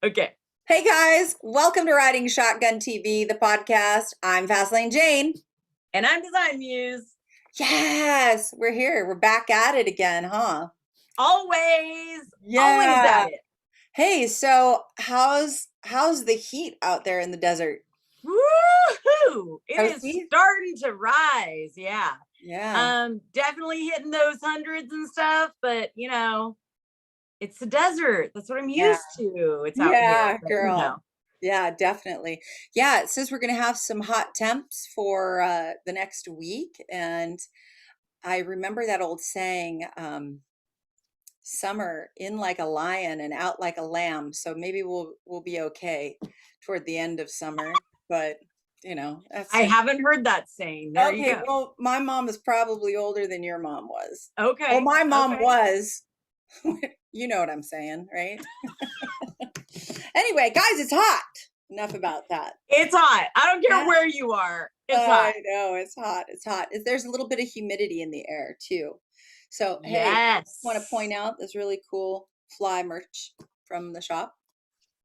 Okay. Hey guys, welcome to Riding Shotgun TV, the podcast. I'm Fastlane Jane. And I'm Design Muse. Yes, we're here. We're back at it again, huh? Always, always Yeah. at it. Hey, so how's the heat out there in the desert? Woohoo! It is Toasty? starting to rise. Yeah. Yeah. Definitely hitting those hundreds and stuff, but it's the desert. That's what I'm Yeah. used to. It's out here, Yeah, but girl. Yeah, definitely. Yeah, it says we're gonna have some hot temps for the next week, and I remember that old saying, summer in like a lion and out like a lamb. So maybe we'll be okay toward the end of summer. But that's I just haven't heard that saying. There you okay. go. Well, my mom is probably older than your mom was. Well, Okay. my mom Okay. was. You know what I'm saying, right? Anyway, guys, it's hot. Enough about that. It's hot. I don't care Yeah. where you are. It's I hot. know it's hot. It's hot. There's a little bit of humidity in the air too. So, hey, want to point Yes. out this really cool fly merch from the shop.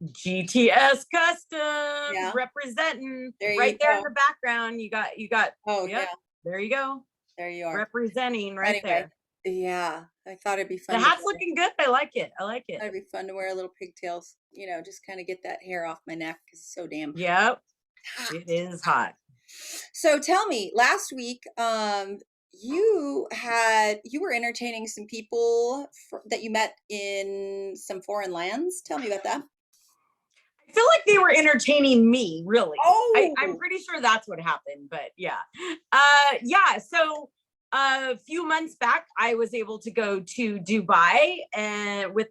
GTS Customs Yeah, representing there you right there in go. the background. You got, Oh, yep, yeah, there you go. there you are. Representing right Anyway, there. yeah, I thought it'd be The fun to hat's wear. looking good. I like it. I like it. It'd be fun to wear little pigtails, just kind of get that hair off my neck because it's so damn Yep, hot. it is hot. So tell me, last week, you were entertaining some people that you met in some foreign lands. Tell me about that. I feel like they were entertaining me, really. I'm Oh, pretty sure that's what happened, but yeah. Yeah, so a few months back, I was able to go to Dubai and with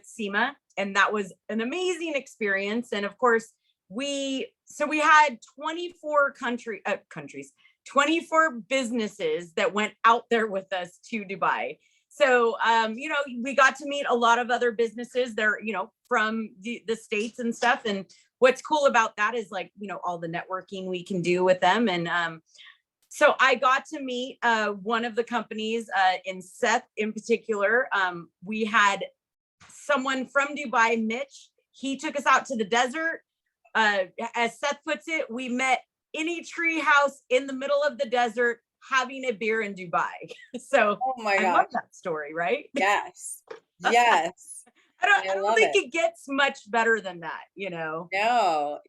SEMA, and that was an amazing experience. And of course, we had 24 countries, 24 businesses that went out there with us to Dubai. So we got to meet a lot of other businesses. They're from the states and stuff. And what's cool about that is like all the networking we can do with them. And so I got to meet one of the companies in Seth in particular. We had someone from Dubai, Mitch. He took us out to the desert. As Seth puts it, we met in a tree house in the middle of the desert having a beer in Dubai. So oh my I gosh. love that story, right? Yes. Yes. I I don't love think it. it gets much better than that. No.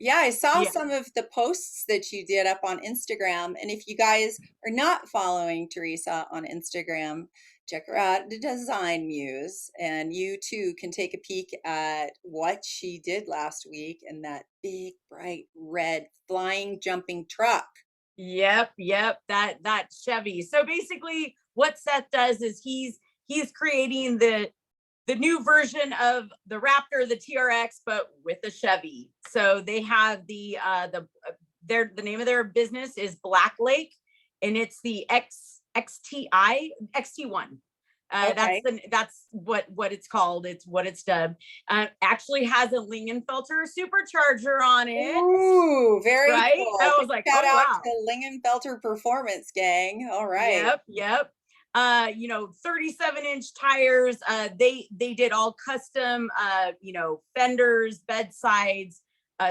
Yeah, I saw Yeah. some of the posts that you did up on Instagram. And if you guys are not following Teresa on Instagram, check her out, the Design Muse. And you too can take a peek at what she did last week in that big, bright red flying, jumping truck. Yep. That Chevy. So basically what Seth does is he's creating the new version of the Raptor, the TRX, but with a Chevy. So they have the name of their business is Blacklake, and it's the XT1. Okay. That's what it's called. It's what it's dubbed. Actually has a Lingenfelter supercharger on it. Ooh, very Right? cool. I Big was like, shout oh out wow. to Lingenfelter Performance Gang. All right. Yep. 37-inch tires. They did all custom, fenders, bedsides,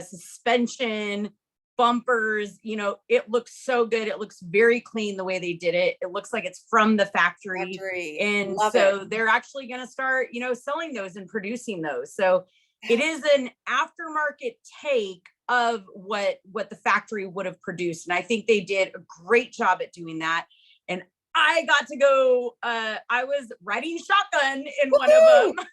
suspension, bumpers. It looks so good. It looks very clean the way they did it. It looks like it's from the factory. Factory. And Love it. so they're actually going to start, selling those and producing those. So it is an aftermarket take of what the factory would have produced. And I think they did a great job at doing that. And I got to go, I was riding shotgun in one of Woohoo! them.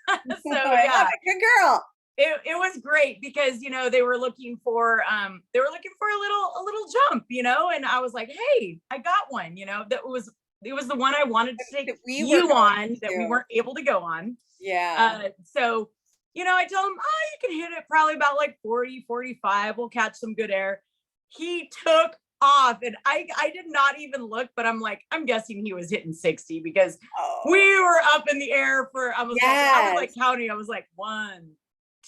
So I love yeah, it. Good girl. it was great because, they were looking for a little jump, and I was like, hey, I got one, it was the one I wanted to take That we were you going on that we to. weren't able to go on. Yeah. So, I told him, oh, you can hit it probably about like 40, 45. We'll catch some good air. He took off and I did not even look, but I'm guessing he was hitting 60 because Oh, we were up in the air for, I was like yes. counting. I was like 1,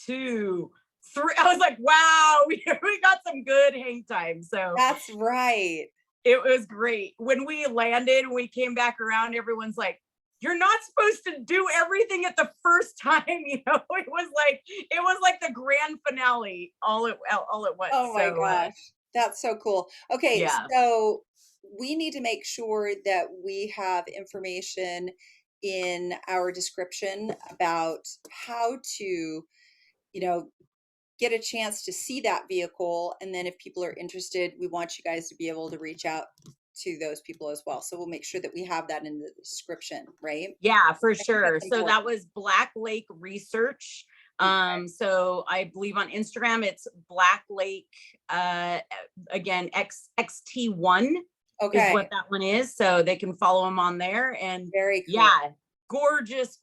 2, 3. I was like, wow, we got some good hang time. So That's right. it was great. When we landed and we came back around, everyone's like, you're not supposed to do everything at the first time, it was like the grand finale all at once. Oh my So gosh, that's so cool. Okay, yeah. so we need to make sure that we have information in our description about how to, you know, get a chance to see that vehicle. And then if people are interested, we want you guys to be able to reach out to those people as well. So we'll make sure that we have that in the description, right? Yeah, for I think sure. that's So that important. was Blacklake Research. Okay. So I believe on Instagram it's Blacklake again XT1 is Okay. what that one is. So they can follow them on there. And Very cool. yeah, gorgeous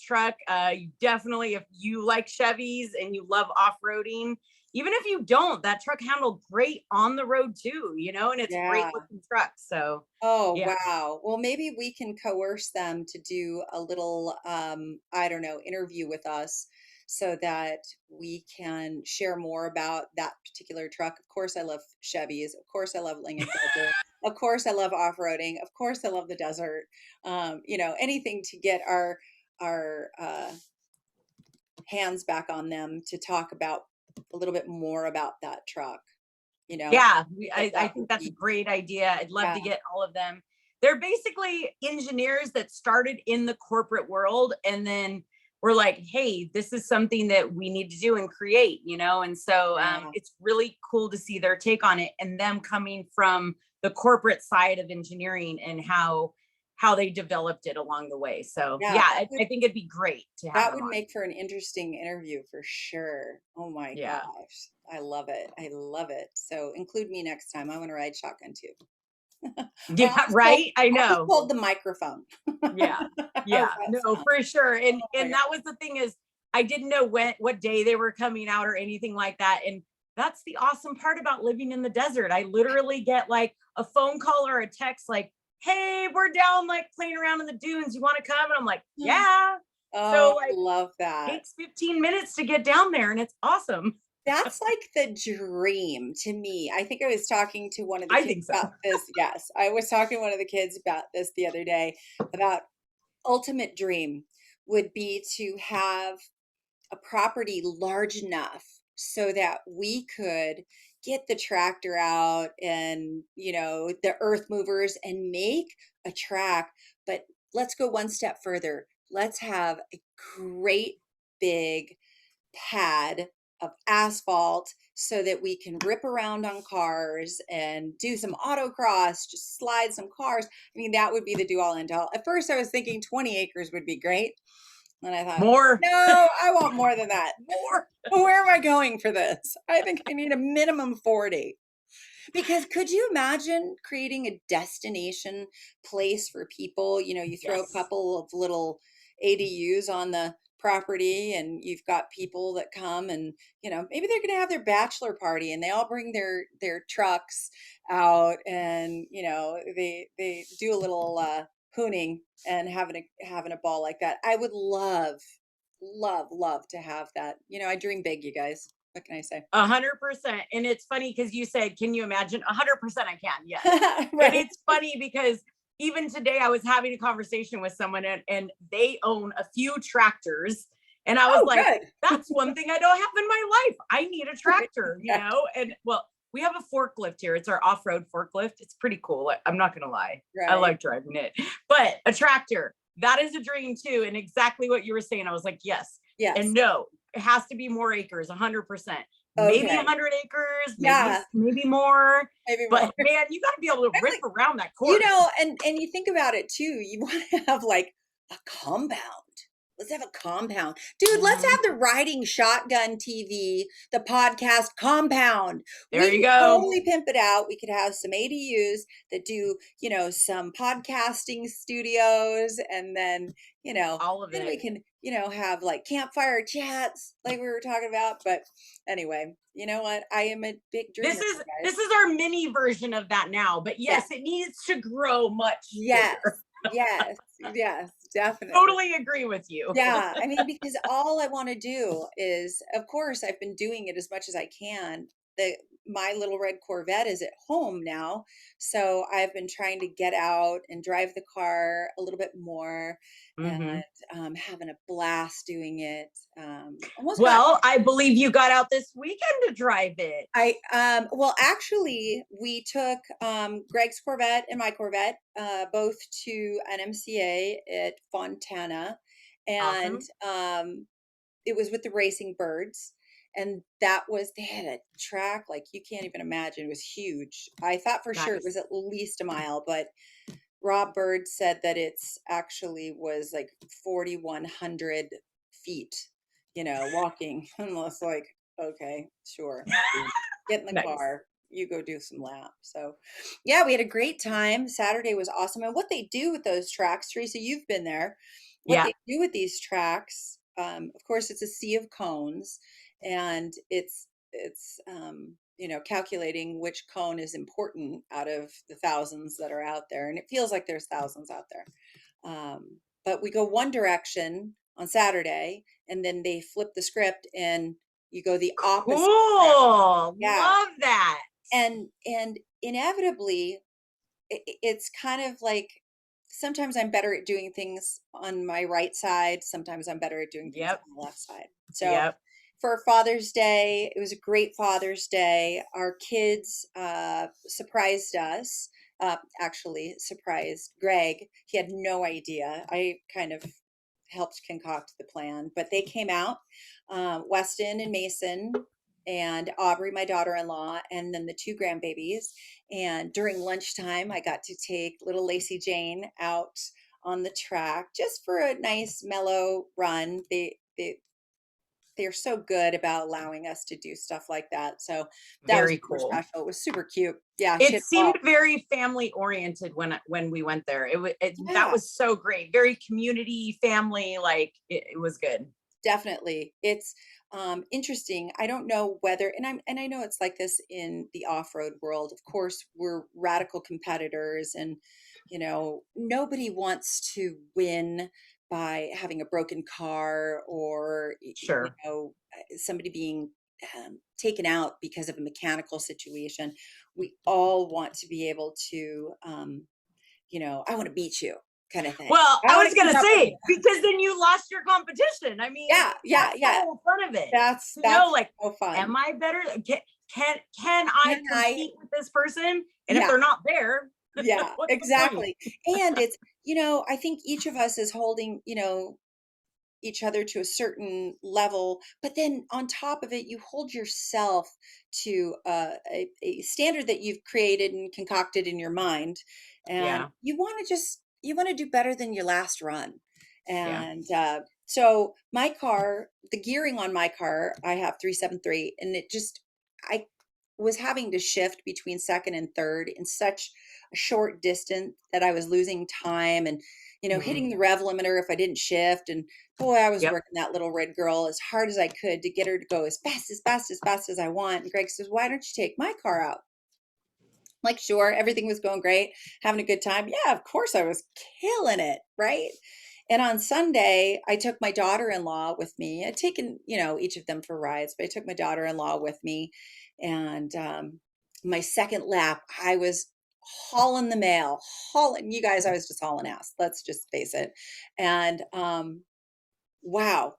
truck. You definitely, if you like Chevys and you love off-roading, even if you don't, that truck handled great on the road too, and it's a great Yeah. looking truck. So Oh, yeah. wow. Well, maybe we can coerce them to do a little, I don't know, interview with us so that we can share more about that particular truck. Of course, I love Chevys. Of course, I love Lincoln. Of course, I love off-roading. Of course, I love the desert. Anything to get our hands back on them to talk about a little bit more about that truck, Yeah, that I that think would that's a be, great idea. I'd love yeah, to get all of them. They're basically engineers that started in the corporate world and then we're like, hey, this is something that we need to do and create, And so yeah. it's really cool to see their take on it and them coming from the corporate side of engineering and how they developed it along the way. So Yeah, yeah, I think it'd be great to have that them would on. make for an interesting interview for sure. Oh my Yeah. gosh. I love it. I love it. So include me next time. I want to ride shotgun too. I Yeah, almost pulled, right. I I almost know. pulled the microphone. Yeah. How's Yeah. that No, sound? for sure. And Oh my and God. that was the thing is I didn't know what day they were coming out or anything like that. And that's the awesome part about living in the desert. I literally get like a phone call or a text like, "Hey, we're down like playing around in the dunes. You want to come?" And I'm like, "Yeah." Oh, So I like love that. takes 15 minutes to get down there and it's awesome. That's like the dream to me. I think I was talking to one of the I kids think so. about this. Yes, I was talking to one of the kids about this the other day about ultimate dream would be to have a property large enough so that we could get the tractor out and the earth movers and make a track. But let's go one step further. Let's have a great big pad of asphalt so that we can rip around on cars and do some autocross, just slide some cars. I mean, that would be the do all end all. At first I was thinking 20 acres would be great, and I thought, More, no, I want more than that. more. Where am I going for this? I think I need a minimum 40. Because could you imagine creating a destination place for people? You throw a Yes. couple of little ADUs on the property and you've got people that come and, maybe they're going to have their bachelor party and they all bring their trucks out and, they do a little hooning and having a ball like that. I would love to have that. I dream big, you guys. What can I say? 100%. And it's funny because you said, can you imagine? 100% I can. Yes. And Right. it's funny because even today I was having a conversation with someone and they own a few tractors. And I was Oh, like, good. that's one thing I don't have in my life. I need a tractor, Yeah. And well, we have a forklift here. It's our off-road forklift. It's pretty cool. I'm not going to lie. I Right. like driving it, but a tractor, that is a dream too. And exactly what you were saying. I was like, yes. Yes. And no, it has to be more acres, 100%. Maybe Okay. 100 acres, Yeah. maybe more. Maybe more. But man, you got to be able to I'm rip like, around that course. and you think about it too. You want to have like a compound. Let's have a compound. Dude, let's have the riding shotgun TV, the podcast compound. There We you could go. totally pimp it out. We could have some ADUs that do, some podcasting studios and then, All of then we it. can, have like campfire chats like we were talking about. But anyway, you know what? I am a big dreamer, guys. This is our mini version of that now. But yes, it needs to grow much Yes. bigger. Yes, definitely. Totally agree with you. Yeah, I mean, because all I want to do is, of course, I've been doing it as much as I can. my little red Corvette is at home now. So I've been trying to get out and drive the car a little bit more, and Hmm. having a blast doing it. Almost got Well, I believe you got out this weekend to drive it. well, actually, we took Greg's Corvette and my Corvette both to NMCA at Fontana, and Awesome. it was with the Racing Birds. And that was, they had a track like you can't even imagine. It was huge. I thought for sure it was Nice. at least a mile, but Rob Bird said that it's actually was like 4,100 feet, walking. And I was like, okay, sure. Get in the Nice. car, you go do some laps. So yeah, we had a great time. Saturday was awesome. And what they do with those tracks, Teresa, you've been there. What Yeah. they do with these tracks, of course, it's a sea of cones, and it's calculating which cone is important out of the thousands that are out there. And it feels like there's thousands out there. But we go one direction on Saturday, and then they flip the script and you go the opposite direction. Cool. Yeah. Love that. And inevitably, it's kind of like sometimes I'm better at doing things on my right side. Sometimes I'm better at doing things on Yep. the left side. So Yep. for Father's Day, it was a great Father's Day. Our kids surprised us. Actually, surprised Greg. He had no idea. I kind of helped concoct the plan, but they came out, Weston and Mason and Aubrey, my daughter-in-law, and then the two grandbabies. And during lunchtime, I got to take little Lacey Jane out on the track just for a nice mellow run. They're so good about allowing us to do stuff like that. So that was Very super cool. special. It was super cute. Yeah, she It had ball. seemed very family oriented when we went there. That Yeah, was so great. Very community family. Like it was good. definitely. It's interesting. I don't know whether, and I know it's like this in the off-road world. Of course, we're radical competitors, and nobody wants to win by having a broken car, or Sure. somebody being taken out because of a mechanical situation. We all want to be able to, I want to beat you, kind of thing. Well, I I want was to keep gonna up with say you. because then you lost your competition. I mean, Yeah, yeah, that's the yeah. whole fun of it. That's To know, that's like, so fun. am I better? Can I Can I? compete with this person? And if Yeah, they're not there, yeah, what's the point? exactly. And it's, I think each of us is holding, each other to a certain level, but then on top of it, you hold yourself to a standard that you've created and concocted in your mind, and Yeah. you want to do better than your last run. Yeah. And so my car, the gearing on my car, I have 373, and I was having to shift between second and third in such a short distance that I was losing time, and Mhm. hitting the rev limiter if I didn't shift. And boy, I was Yep. working that little red girl as hard as I could to get her to go as fast, as fast, as fast as I want. And Greg says, "Why don't you take my car out?" I'm like, sure, everything was going great, having a good time. Yeah, of course I was killing it, right? And on Sunday, I took my daughter-in-law with me. I'd taken, each of them for rides, but I took my daughter-in-law with me. And my second lap, I was hauling the mail, hauling, you guys, I was just hauling ass. Let's just face it. And wow,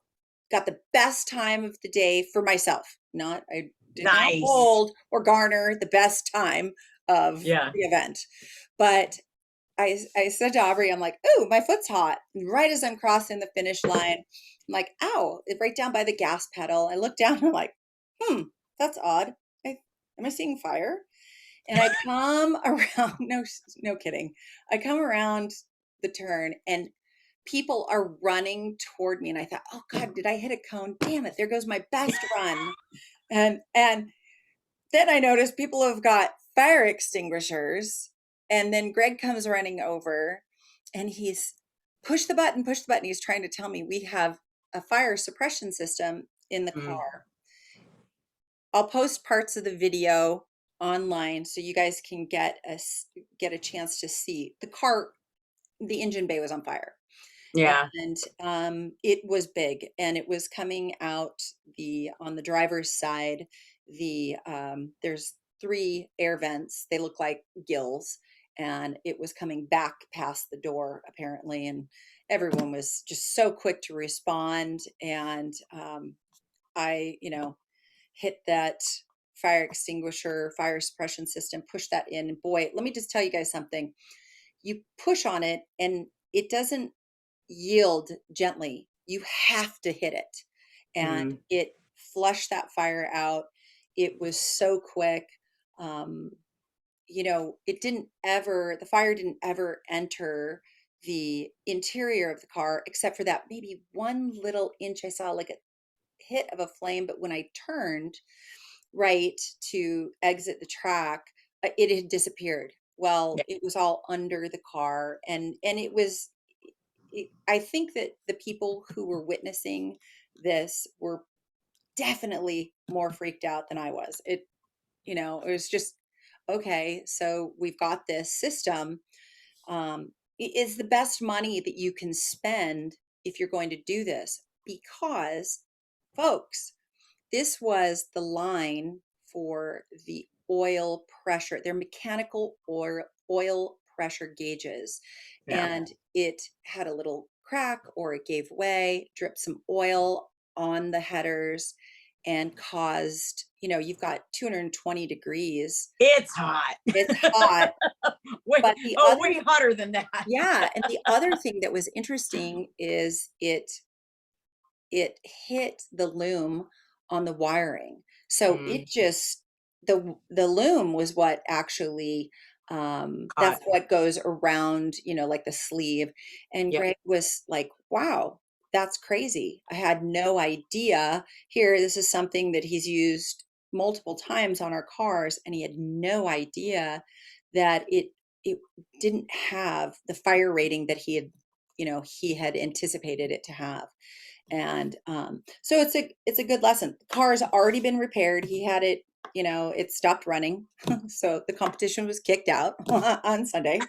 got the best time of the day for myself. I did not Nice. hold or garner the best time of Yeah. the event. But I said to Aubrey, I'm like, "Ooh, my foot's hot." And right as I'm crossing the finish line, I'm like, "Ow!" It's right down by the gas pedal. I look down, and I'm like, that's odd. Am I seeing fire?" And I come around, no, no kidding. I come around the turn, and people are running toward me. And I thought, "Oh God, did I hit a cone? Damn it, there goes my best run." And then I noticed people have got fire extinguishers. And then Greg comes running over, and he's push the button. He's trying to tell me we have a fire suppression system in the Mm. car. I'll post parts of the video online so you guys can get a chance to see the car. The engine bay was on fire, Yeah. and it was big, and it was coming out on the driver's side, there's 3 air vents. They look like gills, and it was coming back past the door apparently. And everyone was just so quick to respond. And I, hit that fire extinguisher, fire suppression system, push that in. And boy, let me just tell you guys something. You push on it and it doesn't yield gently. You have to hit it. And Mm. it flushed that fire out. It was so quick. The fire didn't ever enter the interior of the car, except for that maybe 1 little inch. I saw like a hit of a flame, but when I turned right to exit the track, it had disappeared. Well, Yeah. it was all under the car, and I think that the people who were witnessing this were definitely more freaked out than I was. It was just, okay, so we've got this system. It is the best money that you can spend if you're going to do this, because, folks, this was the line for the oil pressure, their mechanical oil pressure gauges. Yeah. And it had a little crack, or it gave way, dripped some oil on the headers, and caused, you've got 220 degrees. It's hot. It's hot. Way, But way hotter than that. yeah. And the other thing that was interesting is it hit the loom on the wiring. So Mm. it just, the loom was what actually, that's Hot. what goes around, like the sleeve. And Yep. Greg was like, wow, that's crazy. I had no idea. Here, this is something that he's used multiple times on our cars, and he had no idea that it didn't have the fire rating that he had anticipated it to have. And so it's a good lesson. The car has already been repaired. He had it, it stopped running. So the competition was kicked out on Sunday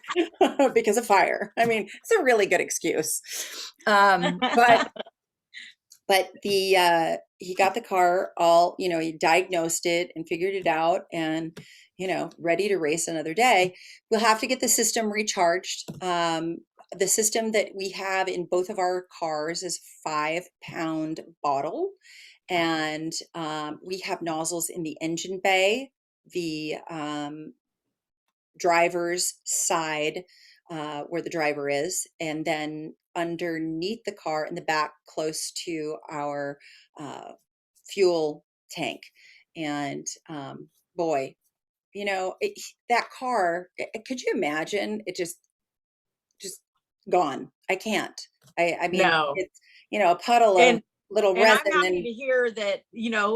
because of fire. I mean, it's a really good excuse. But he got the car all, he diagnosed it and figured it out, and ready to race another day. We'll have to get the system recharged. The system that we have in both of our cars is 5-pound bottle, and we have nozzles in the engine bay, the driver's side, where the driver is, and then underneath the car in the back, close to our fuel tank. And boy, that car, could you imagine it just gone? I can't. I mean, No. it's, a puddle of And little and I'm resin. happy And to hear that,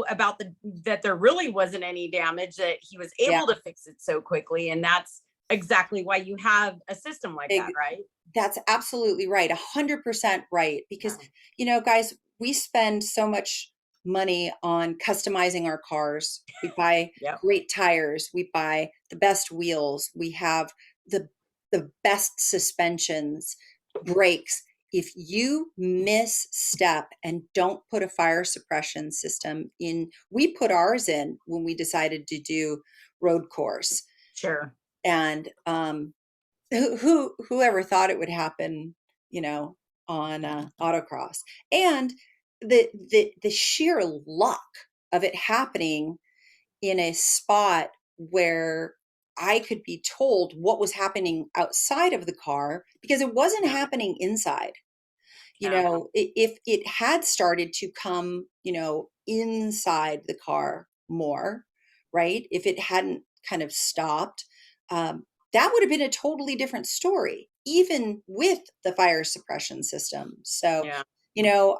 about that there really wasn't any damage, that he was yeah, able to fix it so quickly. And that's exactly why you have a system like that, ex- right? that's absolutely right. 100% right. Because, Yeah. guys, we spend so much money on customizing our cars. We buy Yep. great tires. We buy the best wheels. We have the best suspensions, brakes. If you misstep and don't put a fire suppression system in, we put ours in when we decided to do road course. Sure. And whoever thought it would happen, on autocross. And the sheer luck of it happening in a spot where I could be told what was happening outside of the car, because it wasn't Yeah. happening inside. Yeah. If it had started to come, inside the car more, right? If it hadn't kind of stopped, that would have been a totally different story, even with the fire suppression system. So, Yeah.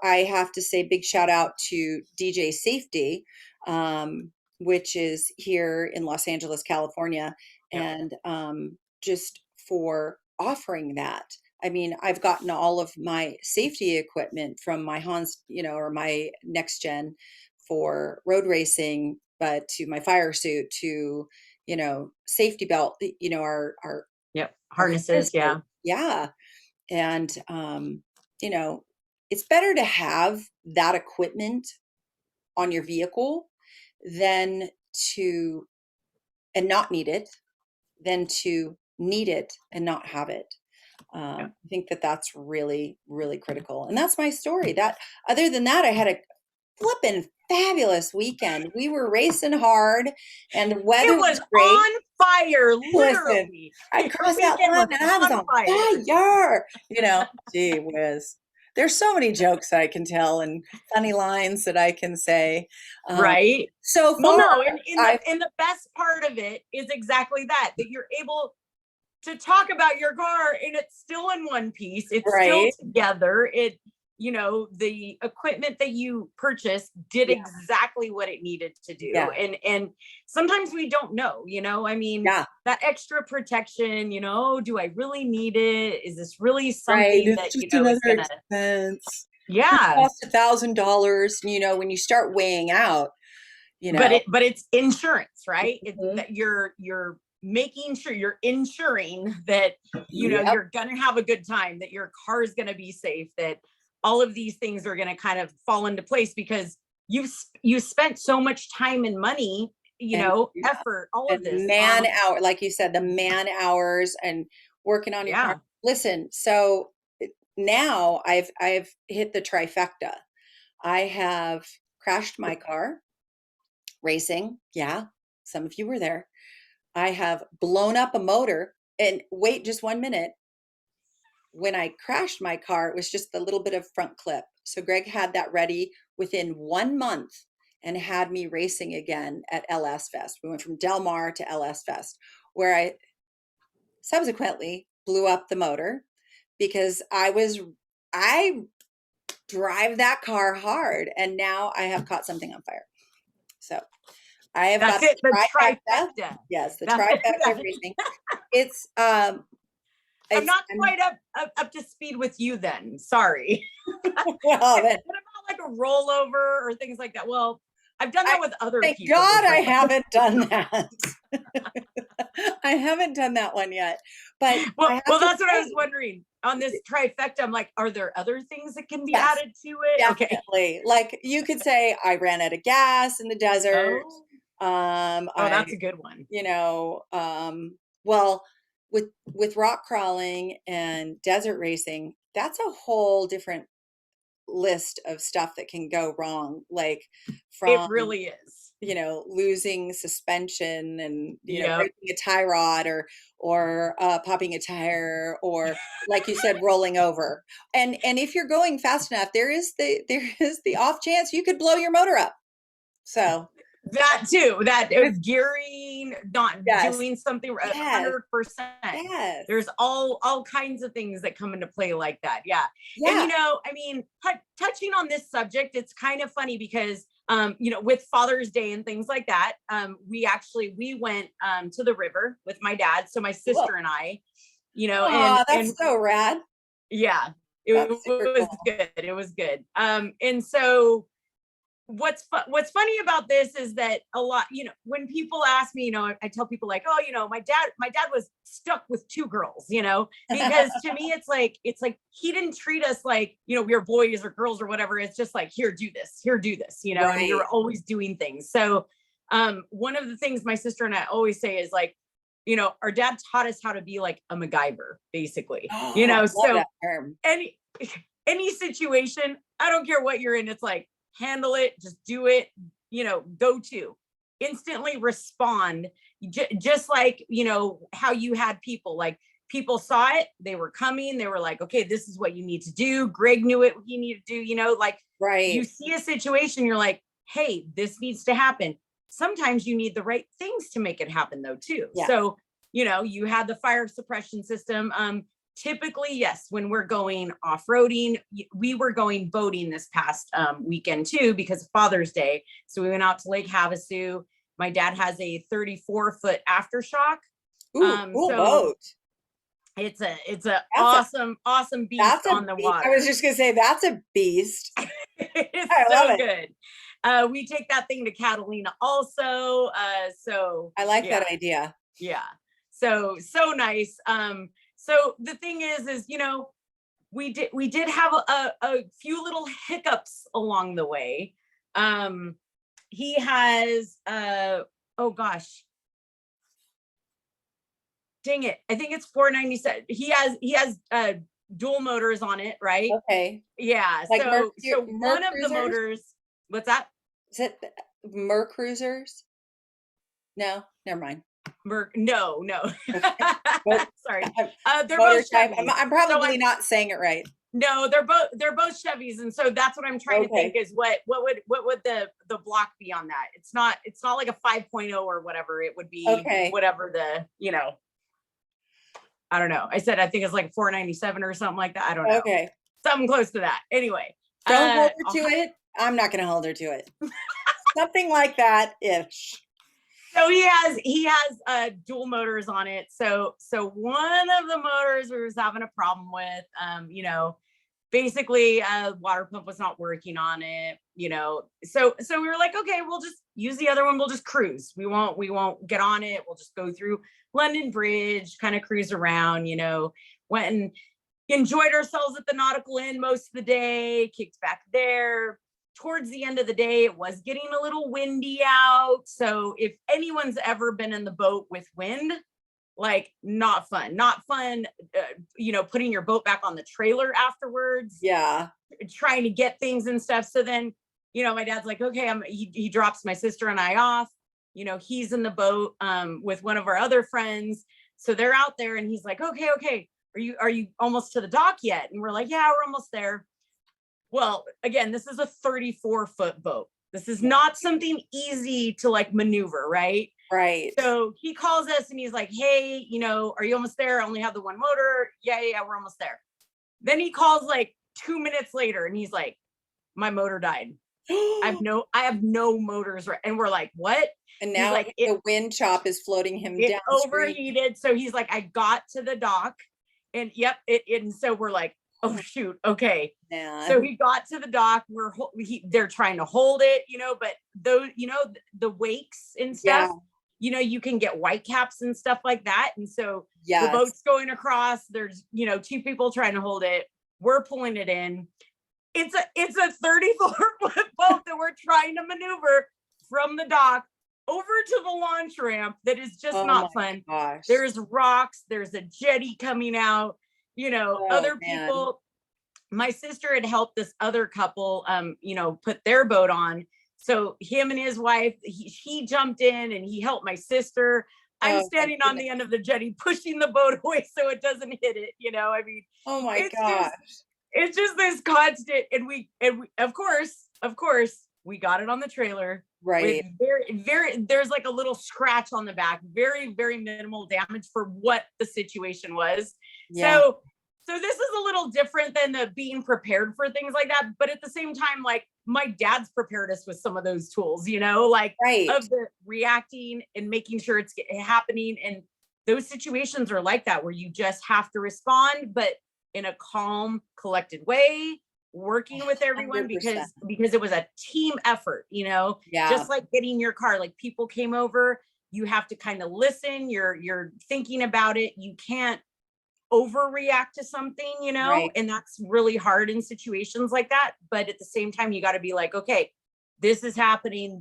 I have to say big shout out to DJ Safety, which is here in Los Angeles, California, Yep. and just for offering that. I mean, I've gotten all of my safety equipment from my Hans, or my next gen for road racing, but to my fire suit, to, safety belt, our Yep. harnesses. Harnesses. Yeah. Yeah. And, you know, it's better to have that equipment on your vehicle than to and not need it than to need it and not have it. I think that that's really, really critical. And that's my story. That other than that, I had a flippin' fabulous weekend. We were racing hard and the weather was great. On fire, Listen, literally. I crossed that line and I was on fire. You know, gee whiz. There's so many jokes that I can tell and funny lines that I can say. Right. So far, well, no, and the best part of it is exactly that you're able to talk about your car and it's still in one piece. It's still together. You know, the equipment that you purchased did exactly what it needed to do. And sometimes we don't know, you know, I mean, that extra protection, you know, do I really need it? Is this really something that, you know, is gonna expense? Yeah. It costs $1,000, you know, when you start weighing out, you know. But it's insurance, right? That you're making sure you're insuring that, you know, you're gonna have a good time, that your car is gonna be safe, that all of these things are going to kind of fall into place because you spent so much time and money, you know, effort, all of this man hour, like you said, the man hours and working on your car. Listen, so now I've hit the trifecta. I have crashed my car racing. Yeah, some of you were there. I have blown up a motor, and wait just 1 minute. When I crashed my car, it was just a little bit of front clip. So Greg had that ready within 1 month and had me racing again at LS Fest. We went from Del Mar to LS Fest, where I subsequently blew up the motor because I drive that car hard, and now I have caught something on fire. So I have got the trifecta. Yes, the trifecta of racing. It's I'm not quite up to speed with you then. Sorry. Well, what about like a rollover or things like that? Well, I've done that with other people. Thank God I haven't done that. I haven't done that one yet. But well, that's what I was wondering. On this trifecta, I'm like, are there other things that can be added to it? Definitely. Okay. Like you could say I ran out of gas in the desert. That's a good one. You know, well, with rock crawling and desert racing, that's a whole different list of stuff that can go wrong. Like it really is, you know, losing suspension and, you know, breaking a tie rod or popping a tire, or like you said, rolling over. And if you're going fast enough, there is the off chance you could blow your motor up. So that too, that gearing, not doing something 100%. There's all kinds of things that come into play like that. And you know, I mean, touching on this subject, it's kind of funny because you know, with Father's Day and things like that, we went to the river with my dad, so my sister and I, you know. That's so rad. Yeah, it was good. It was good. And so what's funny about this is that a lot, you know, when people ask me, you know, I tell people like, oh, you know, my dad was stuck with 2 girls, you know, because to me, it's like he didn't treat us like, you know, we were boys or girls or whatever. It's just like, here, do this, you know, and you're always doing things. So one of the things my sister and I always say is like, you know, our dad taught us how to be like a MacGyver, basically, you know, so any situation, I don't care what you're in, it's like, handle it, just do it, you know, go to instantly respond. Just like, you know, how you had people saw it, they were coming, they were like, okay, this is what you need to do. Greg knew what he needed to do, you know, like you see a situation, you're like, hey, this needs to happen. Sometimes you need the right things to make it happen though too. So, you know, you had the fire suppression system. Typically, yes, when we're going off-roading, we were going boating this past weekend too, because of Father's Day. So we went out to Lake Havasu. My dad has a 34-foot aftershock. Cool boat. It's a awesome beast on the water. I was just gonna say that's a beast. It's so good. We take that thing to Catalina also. So I like that idea. Yeah. So nice. So the thing is, you know, we did have a few little hiccups along the way. oh gosh, dang it. I think it's 497. He has dual motors on it, right? Okay. Yeah. Like So Mer one of the Cruisers? motors, what's that? Is it Mer Cruisers? No, never mind. No, no. Okay. Nope. Sorry. They're Motor both type. Chevys. I'm So probably not saying it right. no, they're both Chevys, and so that's what I'm trying to think Okay. is what would the block be on that? It's not like a 5.0 or whatever. It would be Okay. whatever I don't know. I think it's like 497 or something like that. I don't know. Okay. Something close to that. Anyway, Don't hold her to it. I'm not going to hold her to it. Something like that ish. so he has dual motors on it. So one of the motors we was having a problem with, basically water pump was not working on it, so we were like, okay, we'll just use the other one, we'll just cruise, we won't get on it, we'll just go through London Bridge, kind of cruise around, went and enjoyed ourselves at the Nautical Inn most of the day, kicked back there. Towards the end of the day, it was getting a little windy out, so if anyone's ever been in the boat with wind, like not fun, putting your boat back on the trailer afterwards, Yeah. trying to get things and stuff. So then, my dad's like, okay, he drops my sister and I off, he's in the boat with one of our other friends. So they're out there and he's like, okay, are you almost to the dock yet? And we're like, yeah, we're almost there. Well, again, this is a 34-foot boat. This is not something easy to like maneuver, right? Right. So he calls us and he's like, hey, are you almost there? I only have the one motor. Yeah, we're almost there. Then he calls like 2 minutes later and he's like, my motor died. I have no motors. And we're like, what? And now like, the wind chop is floating him down. Overheated. So he's like, I got to the dock and and so we're like, oh shoot, okay. Man. So he got to the dock. They're trying to hold it, but those, the wakes and stuff, you can get white caps and stuff like that. And so the boat's going across. There's, two people trying to hold it. We're pulling it in. It's a 34-foot boat that we're trying to maneuver from the dock over to the launch ramp. That is just not fun. Gosh. There's rocks. There's a jetty coming out. Other people. My sister had helped this other couple, put their boat on. So him and his wife, he jumped in and he helped my sister. I'm standing on the end of the jetty, pushing the boat away so it doesn't hit it. Oh my gosh. It's just this constant. And we of course, we got it on the trailer. Right. There's like a little scratch on the back, very, very minimal damage for what the situation was. Yeah. So this is a little different than the being prepared for things like that. But at the same time, like my dad's prepared us with some of those tools, of the reacting and making sure it's happening. And those situations are like that, where you just have to respond, but in a calm, collected way, working with everyone 100%. because it was a team effort, just like getting your car, like people came over, you have to kind of listen, you're thinking about it. You can't overreact to something, Right. and that's really hard in situations like that. But at the same time, you got to be like, okay, this is happening,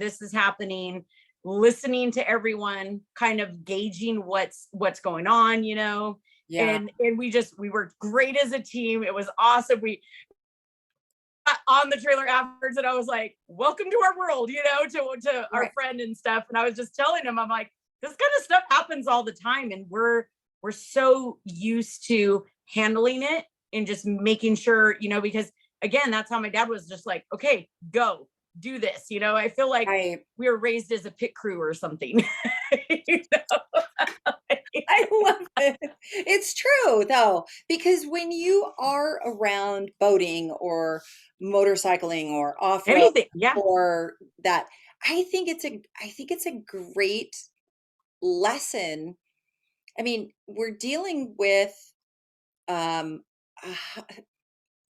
listening to everyone, kind of gauging what's going on, Yeah. And we were great as a team. It was awesome. We got on the trailer afterwards and I was like, welcome to our world, to our friend and stuff. And I was just telling him, I'm like, this kind of stuff happens all the time. And we're so used to handling it and just making sure, because again, that's how my dad was, just like, okay, go do this. I feel like we were raised as a pit crew or something. I love it. It's true though, because when you are around boating or motorcycling or off-road or that, I think it's a great lesson. I mean, we're dealing with, in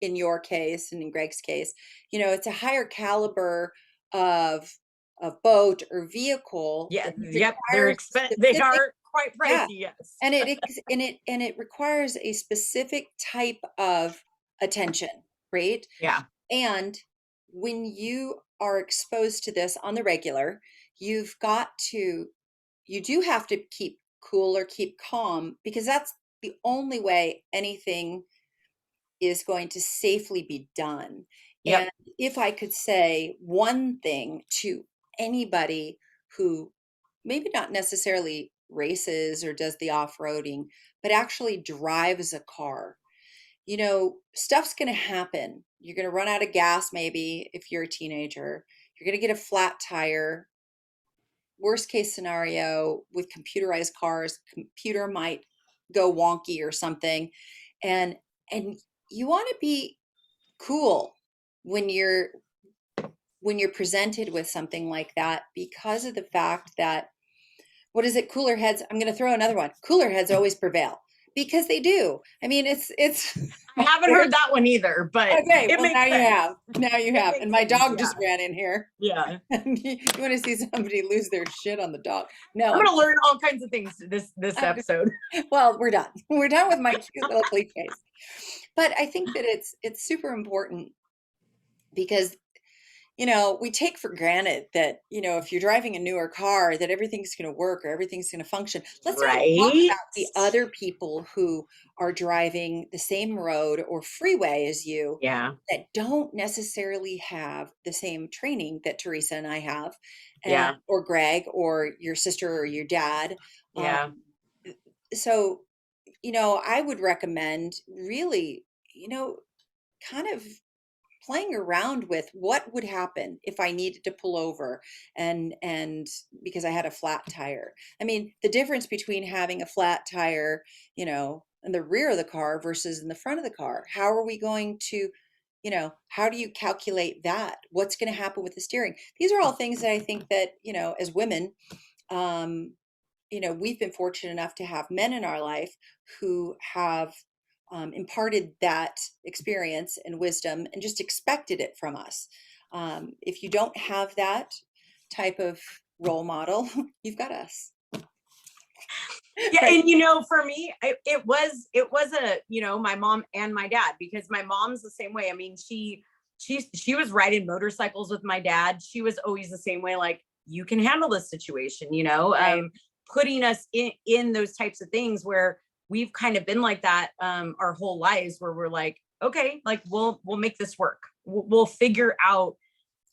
your case and in Greg's case, it's a higher caliber of boat or vehicle. Yeah. Yep. They are quite pricey. Yes. And it requires a specific type of attention, right? Yeah. And when you are exposed to this on the regular, you've got to, you do have to keep cool or keep calm, because that's the only way anything is going to safely be done. Yep. And if I could say one thing to anybody who maybe not necessarily races or does the off-roading, but actually drives a car, you know, stuff's going to happen. You're going to run out of gas, maybe if you're a teenager. You're going to get a flat tire. Worst case scenario with computerized cars, computer might go wonky or something. And and you want to be cool when you're presented with something like that, because of the fact that, what is it, cooler heads, I'm going to throw another one, cooler heads always prevail, because they do. I mean, it's I haven't heard that one either, but okay, it well, makes now you sense. have. Now you have. And Makes my sense, dog yeah. just ran in here. Yeah. And you want to see somebody lose their shit on the dog? No, I'm gonna learn all kinds of things this episode. well, we're done. We're done with my cute little cliches. But I think that it's super important, because you know, we take for granted that, you know, if you're driving a newer car, that everything's going to work or everything's going to function. Let's not talk Right. about the other people who are driving the same road or freeway as you, Yeah. that don't necessarily have the same training that Teresa and I have, and Yeah. or Greg or your sister or your dad. Yeah. So, you know, I would recommend really, you know, kind of playing around with what would happen if I needed to pull over, and because I had a flat tire. I mean, the difference between having a flat tire, you know, in the rear of the car versus in the front of the car. How are we going to, you know, how do you calculate that? What's going to happen with the steering? These are all things that I think that, you know, as women, um, you know, we've been fortunate enough to have men in our life who have imparted that experience and wisdom and just expected it from us. If you don't have that type of role model, you've got us. Yeah, Right. and you know, for me, it was a, you know, my mom and my dad, because my mom's the same way. I mean, she was riding motorcycles with my dad. She was always the same way, like, you can handle this situation, you know, Right. putting us in those types of things where we've kind of been like that our whole lives, where we're like, okay, like we'll make this work. We'll figure out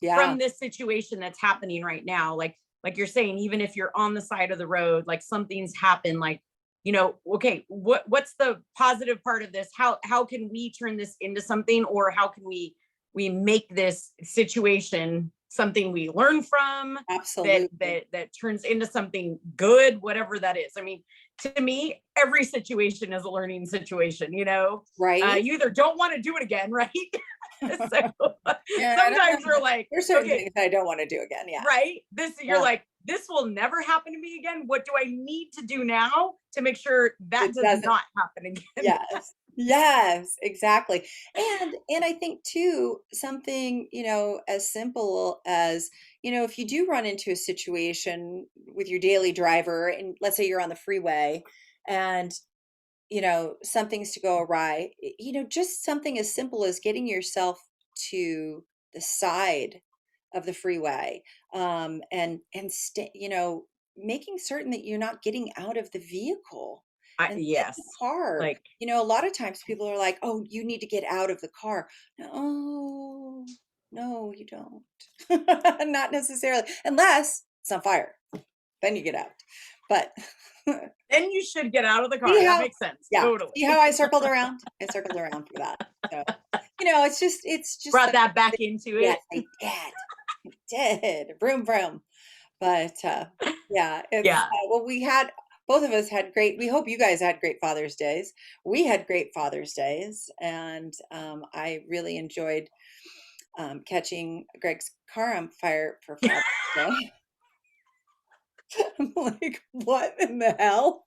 Yeah. from this situation that's happening right now. Like you're saying, even if you're on the side of the road, like something's happened, like, you know, okay, what's the positive part of this? How can we turn this into something, or how can we make this situation something we learn from, Absolutely. that turns into something good, whatever that is. I mean, to me, every situation is a learning situation, you know. Right. You either don't want to do it again, right? So Yeah. sometimes we're like, There's certain okay, things I don't want to do again. Yeah. right, this, you're Yeah. like, this will never happen to me again. What do I need to do now to make sure that It does doesn't. not happen again? Yes. Yes, exactly. And I think too, something, you know, as simple as, you know, if you do run into a situation with your daily driver, and let's say you're on the freeway and, you know, something's to go awry, you know, just something as simple as getting yourself to the side of the freeway, you know, making certain that you're not getting out of the vehicle and let the Yes, car, like, you know, a lot of times people are like, oh, you need to get out of the car. No, no, you don't. Not necessarily, unless it's on fire, then you get out. But then you should get out of the car. see That how, makes sense. yeah, Totally. see how I circled around? I circled around for that. So, you know, it's just Brought that, that back into yes, it. I did. Vroom, vroom. But yeah, it's Yeah. well, we had, both of us had great, we hope you guys had great Father's Days. We had great Father's Days, and I really enjoyed catching Greg's car on fire for Father's Day. I'm like, what in the hell?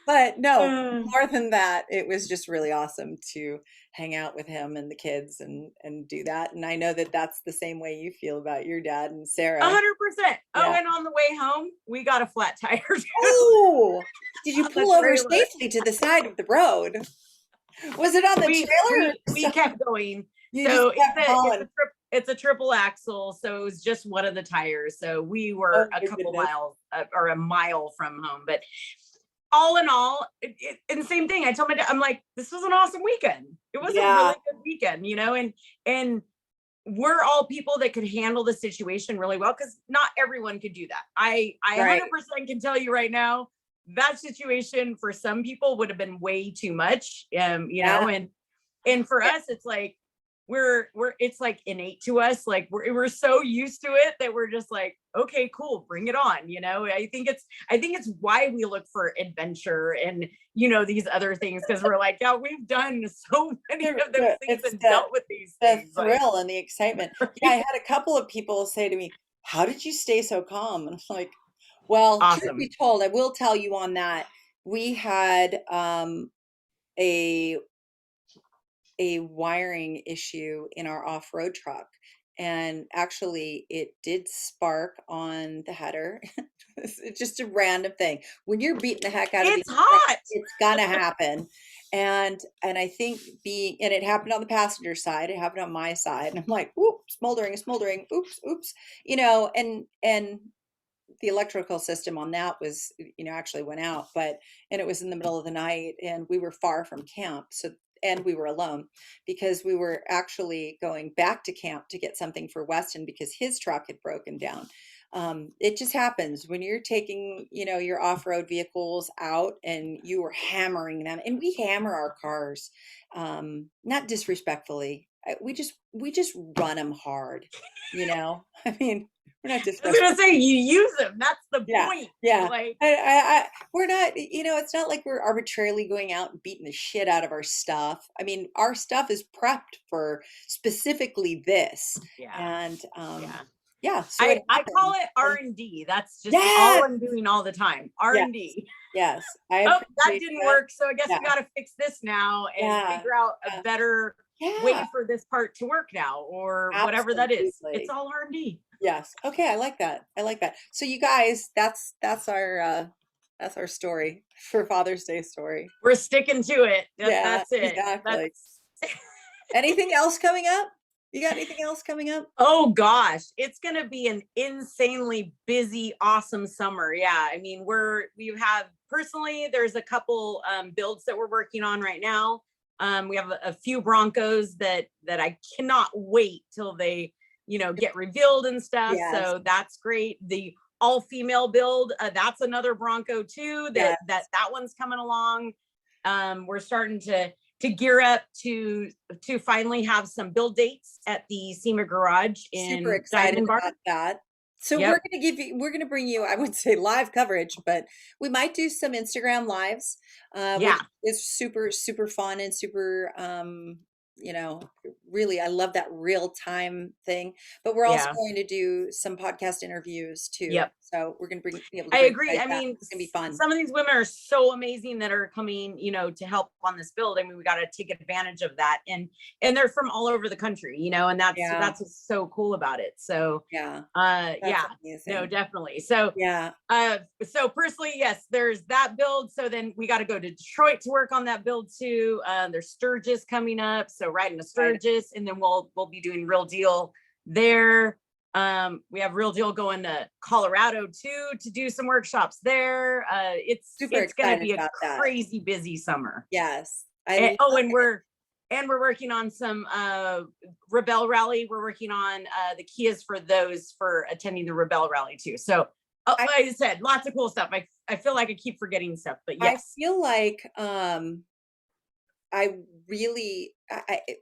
But no, Uh, more than that, it was just really awesome to hang out with him and the kids and do that. And I know that that's the same way you feel about your dad and Sarah. 100%. Oh, Yeah. and on the way home, we got a flat tire too. Oh, did you On the pull over trailer. safely to the side of the road? Was it on the We trailer? we kept going. You just So kept it's a hauling. trip. it's a triple axle, so it was just one of the tires. So we Oh were a my couple goodness. miles or a mile from home. But all in all, and same thing. I told my dad, I'm like, this was an awesome weekend. It was a Yeah. really good weekend, you know, and we're all people that could handle the situation really well, because not everyone could do that. I Right. 100% can tell you right now, that situation for some people would have been way too much. You know, Yeah. and for us, it's like we're it's like innate to us. Like we're so used to it that we're just like, okay, cool, bring it on. You know, I think it's why we look for adventure and, you know, these other things, because we're like, yeah, we've done so many of those things It's and dealt with these the things. Like, thrill and the excitement. Yeah, I had a couple of people say to me, "How did you stay so calm?" And I'm like, well, truth be awesome. told, I will tell you on that. We had a wiring issue in our off-road truck, and actually it did spark on the header. It's just a random thing. When you're beating the heck out of these It's trucks, hot. it's gonna happen. And I think and it happened on the passenger side, it happened on my side, and I'm like, "Oops, smoldering, oops, oops," you know, and the electrical system on that was, actually went out, and it was in the middle of the night, and we were far from camp. So, and we were alone because we were actually going back to camp to get something for Weston because his truck had broken down. It just happens when you're taking, your off-road vehicles out and you are hammering them, and we hammer our cars, not disrespectfully. We just run them hard, I mean, we're not I was disrespectful. gonna say, you use them. That's the Yeah, point. yeah. Like, We're not, it's not like we're arbitrarily going out and beating the shit out of our stuff. I mean, our stuff is prepped for specifically this. yeah, And yeah. yeah, so it I call happens. it R&D. That's just all Yes, I'm doing all the time. yes, R&D. yes. I Oh, that appreciate didn't that. work. So I guess Yeah, we got to fix this now and yeah, figure out a yeah, better yeah, way for this part to work now, or whatever that is. It's absolutely. all R&D. Yes. Okay, I like that. I like that. So you guys, that's our story for Father's Day story. We're sticking to it. Yeah, That's it. exactly. That's Anything else coming up? You got anything else coming up? Oh gosh, it's going to be an insanely busy, awesome summer. Yeah. I mean, we have personally, there's a couple builds that we're working on right now. We have a few Broncos that I cannot wait till they, get revealed and stuff. Yes, So that's great. The all female build, that's another Bronco too. yes. That one's coming along. We're starting to gear up to finally have some build dates at the SEMA garage Super in excited Diamond Bar. about that. So Yep. we're gonna bring you, I wouldn't say live coverage, but we might do some Instagram lives, which Yeah. is super, super fun and super, you know, really, I love that real time thing. But we're also Yeah. going to do some podcast interviews too. Yep. So we're gonna be able to I bring you agree. guys I back. mean, It's gonna be fun. some of these women are so amazing that are coming, to help on this build. I mean, we got to take advantage of that, and they're from all over the country, and that's Yeah, what's so cool about it. So, yeah, that's yeah, no, amazing. definitely. So, Yeah, so personally, yes, there's that build. So then we got to go to Detroit to work on that build too. There's Sturgis coming up, so riding a right. Sturgis, and then we'll be doing Real Deal there. We have Real Deal going to Colorado too to do some workshops there. Super It's going to excited be a about that. crazy busy summer. Yes, I And, love we're working on some Rebel Rally. We're working on the Kias for those for attending the Rebel Rally too. So, I like I said, lots of cool stuff. I feel like I keep forgetting stuff, but I yes. feel like I really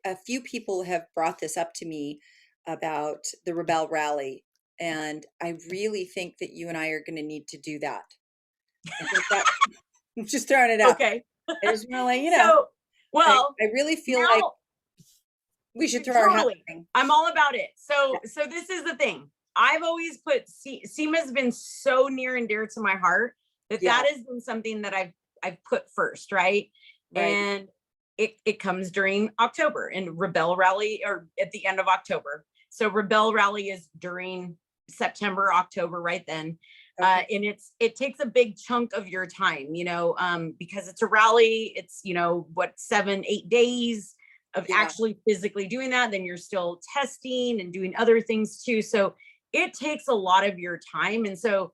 a few people have brought this up to me about the Rebel Rally, and I really think that you and I are going to need to do that. I think that I'm just throwing it out Okay. there. I just want to let you know. So, well, I really feel like now we should throw our hat totally, in the ring. I'm all about it. Yeah, So this is the thing. I've always put SEMA's been so near and dear to my heart that yeah, has been something that I've put first, right? right. And it comes during October, and Rebel Rally or at the end of October. So Rebel Rally is during September, October, right then. Okay. And it takes a big chunk of your time, because it's a rally. It's 7, 8 days. of Yeah. actually physically doing that. Then you're still testing and doing other things too. So it takes a lot of your time. And so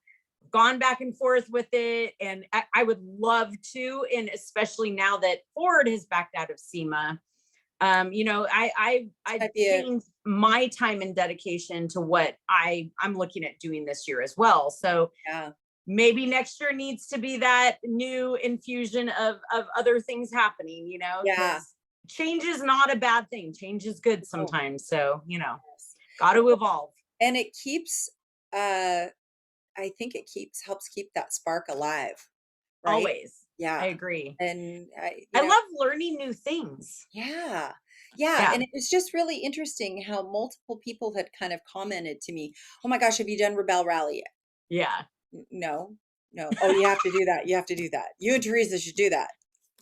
gone back and forth with it. And I would love to, and especially now that Ford has backed out of SEMA, you know, I've changed my time and dedication to what I'm looking at doing this year as well. So Yeah. maybe next year needs to be that new infusion of other things happening, you know, Yeah. because change is not a bad thing. Change is good Oh, sometimes. So, you know, yes. got to evolve. And it keeps, I think it helps keep that spark alive, right? Always. Yeah. I agree. And I love learning new things. yeah. Yeah. Yeah. And it was just really interesting how multiple people had kind of commented to me, oh my gosh, have you done Rebel Rally yet? Yeah. No, no. Oh, you have to do that. You have to do that. You and Teresa should do that.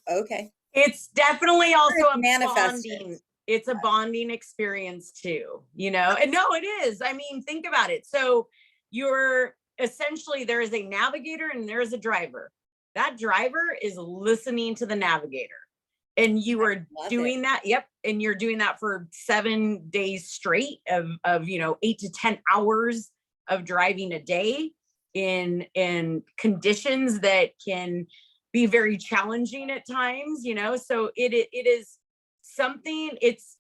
Okay. It's definitely also a Manifest it. bonding. It's a bonding experience too, you know? And no, it is. I mean, think about it. So you're essentially, there is a navigator and there is a driver. That driver is listening to the navigator. And you are doing that. Yep. And you're doing that for 7 days straight of, you know, 8 to 10 hours of driving a day in conditions that can be very challenging at times, you know. So it is something, it's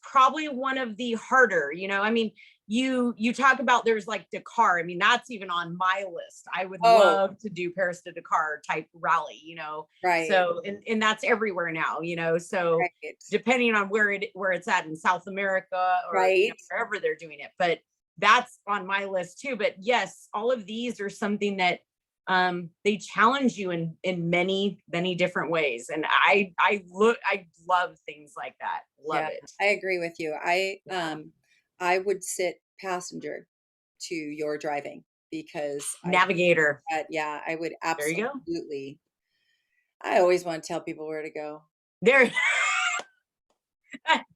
probably one of the harder, you know. I mean, you talk about, there's like Dakar. I mean, that's even on my list. I would love to do Paris to Dakar type rally, you know. Right. So and that's everywhere now, you know. So depending on where it's at in South America or you know, wherever they're doing it, but that's on my list too. But yes, all of these are something that they challenge you in many different ways, and I love things like that. Love it. I agree with you. I would sit passenger to your driving because navigator. I would absolutely. There you go. I always want to tell people where to go. There.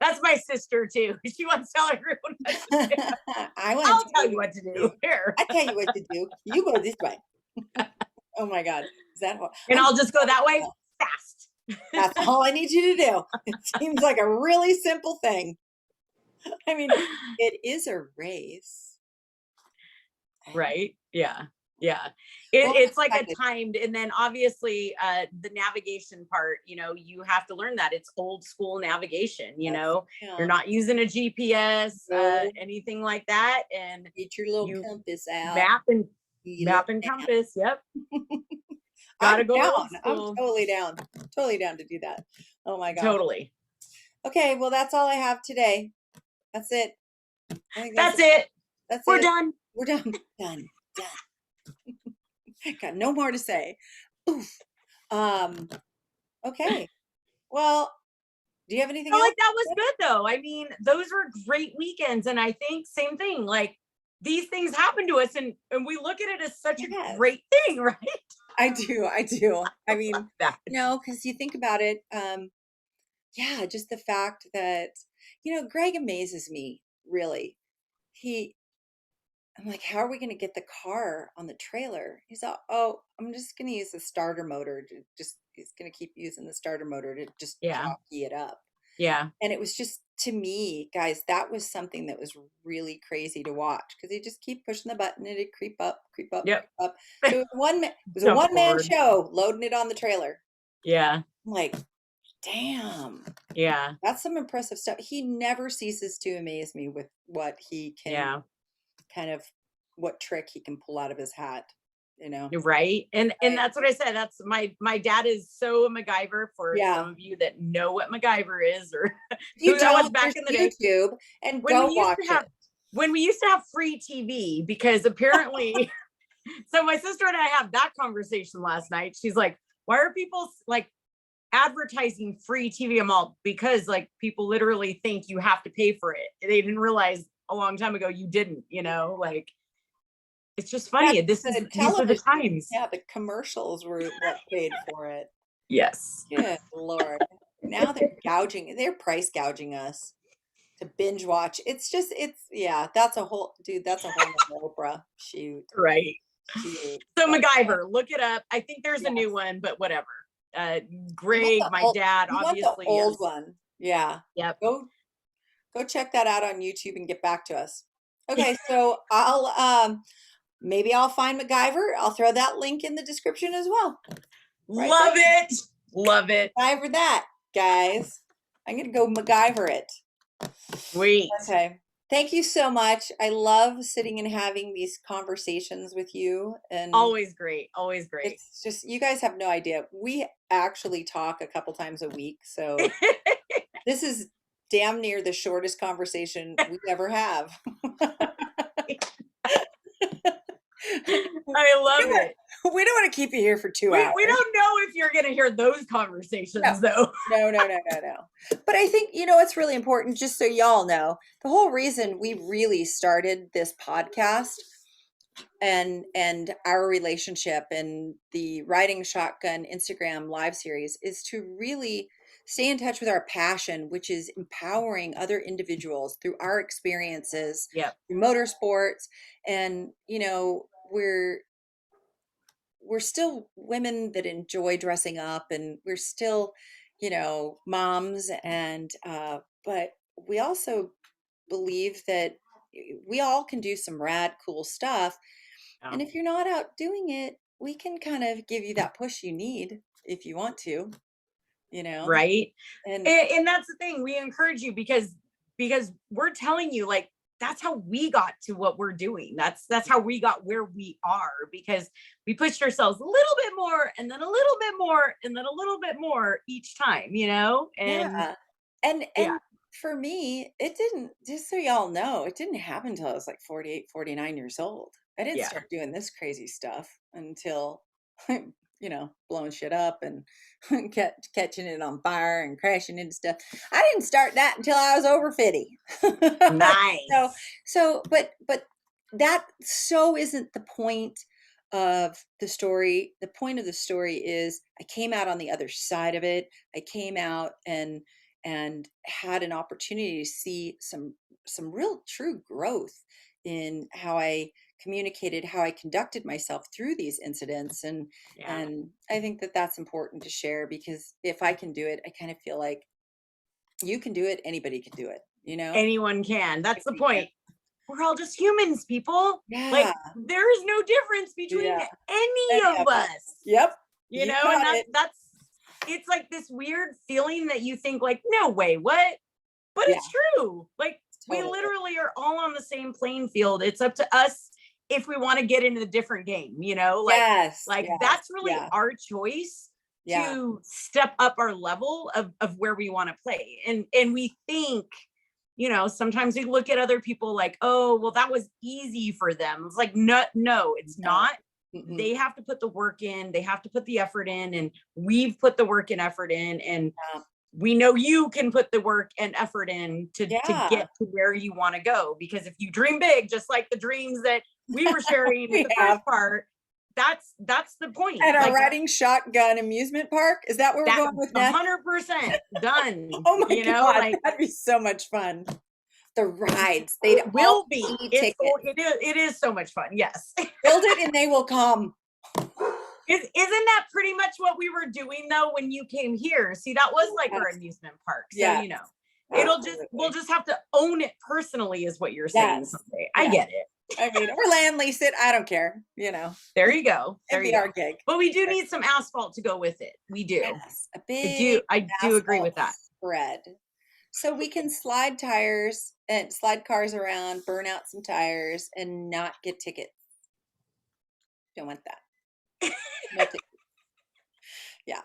That's my sister too. She wants to tell everyone what to do. I'll tell you what to do. Here. I tell you what to do. You go this way. Oh my God. Is that what? And I'll just go that way fast. That's all I need you to do. It seems like a really simple thing. I mean, it is a race. Right. Yeah. Yeah. It's like a timed, and then obviously the navigation part, you know, you have to learn that it's old school navigation, you know, you're not using a GPS, anything like that. And get your little compass out. Map and compass. Yep. Gotta go old school. I'm totally down. Totally down to do that. Oh my God. Totally. Okay. Well, that's all I have today. That's it. That's it. We're done. We're done. Done. Got no more to say. Oof. Okay. Well, do you have anything else? Like that was good though. I mean, those were great weekends. And I think same thing, like these things happen to us and we look at it as such a great thing, right? I do. I mean, because you think about it, just the fact that, you know, Greg amazes me, really. I'm like, how are we going to get the car on the trailer? He's all, I'm just going to use the starter motor he's going to keep using the starter motor to just jockey it up. Yeah. And it was just, to me, guys, that was something that was really crazy to watch because he just keep pushing the button and it'd creep up. Yep. Creep up. So it was a one-man show loading it on the trailer. Yeah. I'm like, damn. Yeah. That's some impressive stuff. He never ceases to amaze me with what he can kind of what trick he can pull out of his hat, you know. You're right. And that's what I said. That's my dad is so a MacGyver for some of you that know what MacGyver is or you who that was back in the day. YouTube and go watch it. When we used to have free TV, because apparently so my sister and I had that conversation last night. She's like, why are people like advertising free TV? I'm all, because like people literally think you have to pay for it. They didn't realize a long time ago you didn't, you know, like it's just funny. These are the times. Yeah, the commercials were what paid for it. Yes. Good Lord. Now they're price gouging us to binge watch. It's that's a whole Oprah shoot. Right. So MacGyver, look it up. I think there's a new one, but whatever. Greg, my dad, obviously. The old one. Yeah. Yep. Go check that out on YouTube and get back to us. Okay, so maybe I'll find MacGyver. I'll throw that link in the description as well. Right Love there. it. Love it. MacGyver that, guys. I'm gonna go MacGyver it. Sweet. Okay. Thank you so much. I love sitting and having these conversations with you. And Always great. Always great. it's just, you guys have no idea. We actually talk a couple times a week. So this is damn near the shortest conversation we ever have. I love it. We don't want to keep you here for 2 hours. We don't know if you're going to hear those conversations though. No. But I think, it's really important, just so y'all know, the whole reason we really started this podcast and our relationship and the Riding Shotgun Instagram live series is to really stay in touch with our passion, which is empowering other individuals through our experiences, through motorsports. And, we're still women that enjoy dressing up, and we're still, moms. And, but we also believe that we all can do some rad, cool stuff. And if you're not out doing it, we can kind of give you that push you need if you want to, Right. And that's the thing. We encourage you because we're telling you, like, that's how we got to what we're doing. That's how we got where we are, because we pushed ourselves a little bit more and then a little bit more and then a little bit more each time, and and for me, it didn't, just so y'all know, it didn't happen until I was like 48, 49 years old. I didn't start doing this crazy stuff until, blowing shit up and catching it on fire and crashing into stuff. I didn't start that until I was over 50. Nice. But that isn't the point of the story. The point of the story is I came out on the other side of it. I came out and had an opportunity to see some real true growth in how I communicated, how I conducted myself through these incidents. And I think that that's important to share, because if I can do it, I kind of feel like you can do it. Anybody can do it, Anyone can. That's the point. We're all just humans, people. Yeah. Like, there is no difference between any of us. Yep. And that's it's like this weird feeling that you think, like, no way, what? But it's true. Like, we literally are all on the same playing field. It's up to us if we want to get into the different game, that's really our choice to step up our level of where we want to play. And we think, sometimes we look at other people like, oh, well, that was easy for them. It's like, no, it's not. Mm-mm. They have to put the work in, they have to put the effort in, and we've put the work and effort in, and we know you can put the work and effort in to get to where you want to go. Because if you dream big, just like the dreams that we were sharing in the first part, that's the point. At our Riding Shotgun amusement park, is that where we're going with that? 100% done. Oh my God, that'd be so much fun. The rides, they will be. It is so much fun. Yes. Build it and they will come. Isn't that pretty much what we were doing though when you came here? See, that was like our amusement park. So we'll just have to own it personally, is what you're saying someday. I get it. I mean, or land lease it. I don't care. There you go. There you go. Our gig. But we do need some asphalt to go with it. We do. Yes, a big. I do agree with that. Spread. So we can slide tires and slide cars around, burn out some tires, and not get tickets. Don't want that. No tickets. Yeah.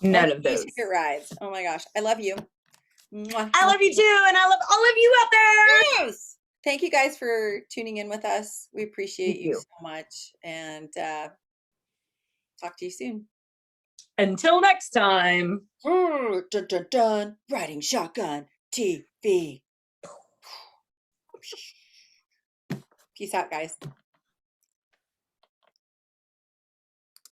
None of those. Ticket rides. Oh my gosh. I love you. I love you too. And I love all of you out there. Yes. Thank you guys for tuning in with us. We appreciate you so much. And talk to you soon. Until next time. Dun, dun, dun. Riding Shotgun TV. Peace out, guys.